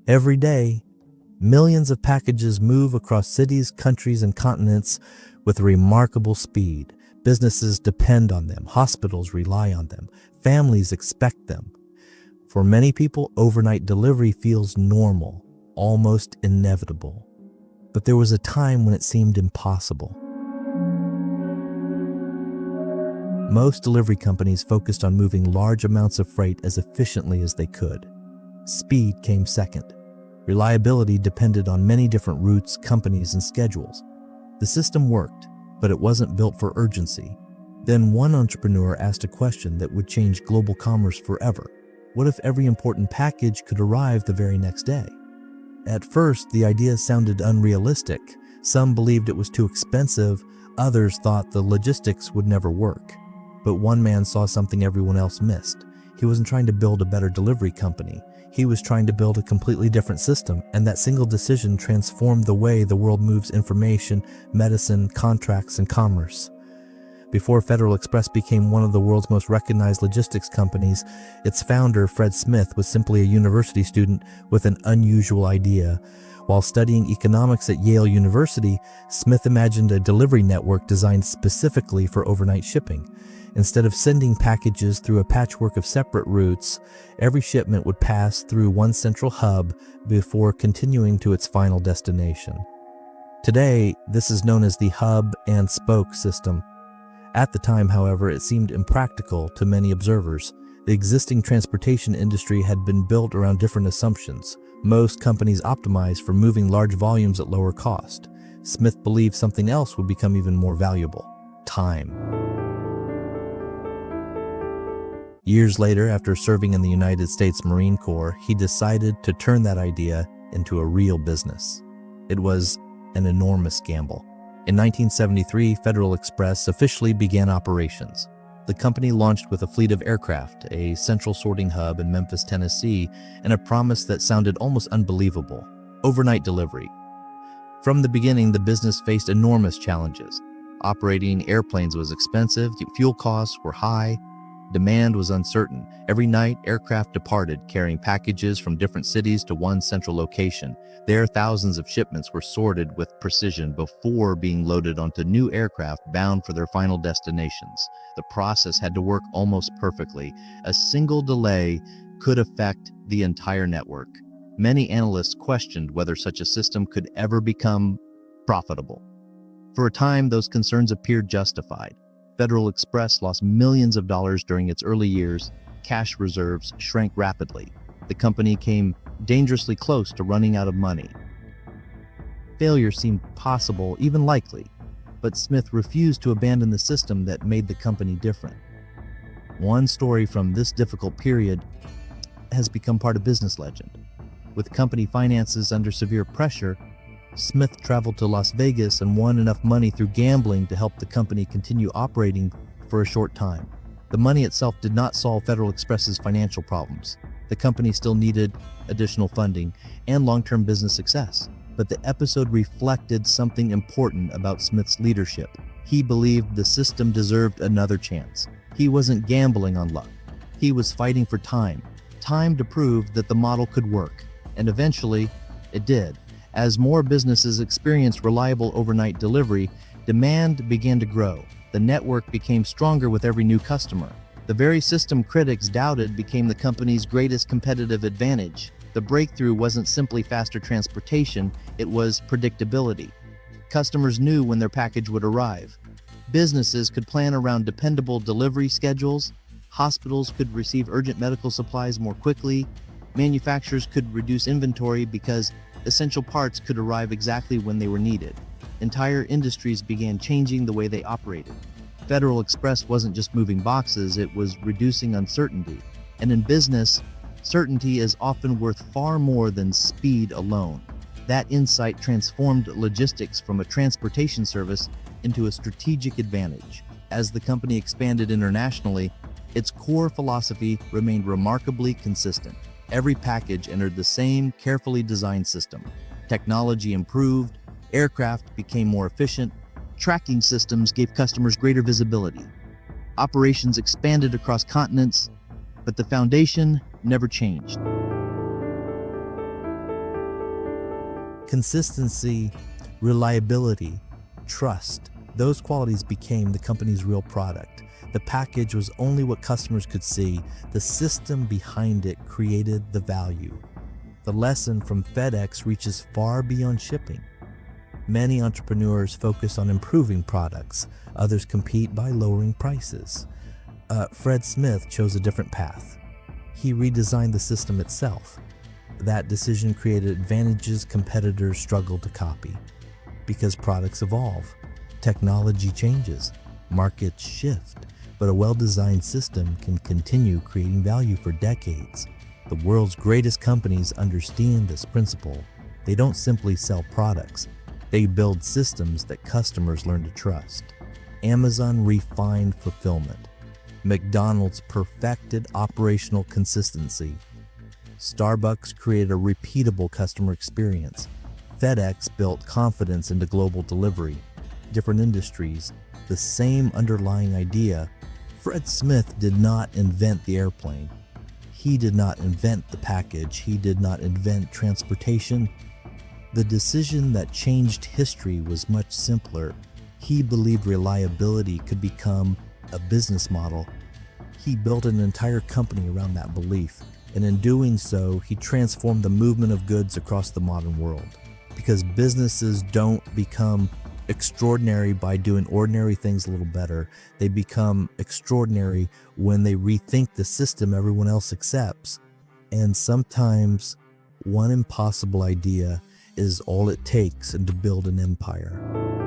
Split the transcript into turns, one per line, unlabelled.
Every day, millions of packages move across cities, countries, and continents with remarkable speed. Businesses depend on them, hospitals rely on them, families expect them. For many people, overnight delivery feels normal, almost inevitable. But there was a time when it seemed impossible. Most delivery companies focused on moving large amounts of freight as efficiently as they could. Speed came second. Reliability depended on many different routes, companies, and schedules. The system worked, but it wasn't built for urgency. Then one entrepreneur asked a question that would change global commerce forever. What if every important package could arrive the very next day? At first, the idea sounded unrealistic. Some believed it was too expensive, others thought the logistics would never work. But one man saw something everyone else missed. He wasn't trying to build a better delivery company. He was trying to build a completely different system, and that single decision transformed the way the world moves information, medicine, contracts, and commerce. Before Federal Express became one of the world's most recognized logistics companies, its founder, Fred Smith, was simply a university student with an unusual idea. While studying economics at Yale University, Smith imagined a delivery network designed specifically for overnight shipping. Instead of sending packages through a patchwork of separate routes, every shipment would pass through one central hub before continuing to its final destination. Today, this is known as the hub and spoke system. At the time, however, it seemed impractical to many observers. The existing transportation industry had been built around different assumptions. Most companies optimized for moving large volumes at lower cost. Smith believed something else would become even more valuable: time. Years later, after serving in the United States Marine Corps, he decided to turn that idea into a real business. It was an enormous gamble. In 1973, Federal Express officially began operations. The company launched with a fleet of aircraft, a central sorting hub in Memphis, Tennessee, and a promise that sounded almost unbelievable: overnight delivery. From the beginning, the business faced enormous challenges. Operating airplanes was expensive, fuel costs were high, demand was uncertain. Every night, aircraft departed, carrying packages from different cities to one central location. There, thousands of shipments were sorted with precision before being loaded onto new aircraft bound for their final destinations. The process had to work almost perfectly. A single delay could affect the entire network. Many analysts questioned whether such a system could ever become profitable. For a time, those concerns appeared justified. Federal Express lost millions of dollars during its early years. Cash reserves shrank rapidly. The company came dangerously close to running out of money. Failure seemed possible, even likely, but Smith refused to abandon the system that made the company different. One story from this difficult period has become part of business legend. With company finances under severe pressure, Smith traveled to Las Vegas and won enough money through gambling to help the company continue operating for a short time. The money itself did not solve Federal Express's financial problems. The company still needed additional funding and long-term business success. But the episode reflected something important about Smith's leadership. He believed the system deserved another chance. He wasn't gambling on luck. He was fighting for time to prove that the model could work. And eventually, it did. As more businesses experienced reliable overnight delivery, demand began to grow. The network became stronger with every new customer. The very system critics doubted became the company's greatest competitive advantage. The breakthrough wasn't simply faster transportation, it was predictability. Customers knew when their package would arrive. Businesses could plan around dependable delivery schedules. Hospitals could receive urgent medical supplies more quickly. Manufacturers could reduce inventory because essential parts could arrive exactly when they were needed. Entire industries began changing the way they operated. Federal Express wasn't just moving boxes, it was reducing uncertainty. And in business, certainty is often worth far more than speed alone. That insight transformed logistics from a transportation service into a strategic advantage. As the company expanded internationally, its core philosophy remained remarkably consistent. Every package entered the same carefully designed system. Technology improved, aircraft became more efficient, tracking systems gave customers greater visibility. Operations expanded across continents, but the foundation never changed. Consistency, reliability, trust, those qualities became the company's real product. The package was only what customers could see. The system behind it created the value. The lesson from FedEx reaches far beyond shipping. Many entrepreneurs focus on improving products. Others compete by lowering prices. Fred Smith chose a different path. He redesigned the system itself. That decision created advantages competitors struggled to copy. Because products evolve, technology changes, markets shift, but a well-designed system can continue creating value for decades. The world's greatest companies understand this principle. They don't simply sell products. They build systems that customers learn to trust. Amazon refined fulfillment. McDonald's perfected operational consistency. Starbucks created a repeatable customer experience. FedEx built confidence into global delivery. Different industries, the same underlying idea. Fred Smith did not invent the airplane. He did not invent the package. He did not invent transportation. The decision that changed history was much simpler. He believed reliability could become a business model. He built an entire company around that belief, and in doing so, he transformed the movement of goods across the modern world. Because businesses don't become extraordinary by doing ordinary things a little better. They become extraordinary when they rethink the system everyone else accepts. And sometimes one impossible idea is all it takes to build an empire.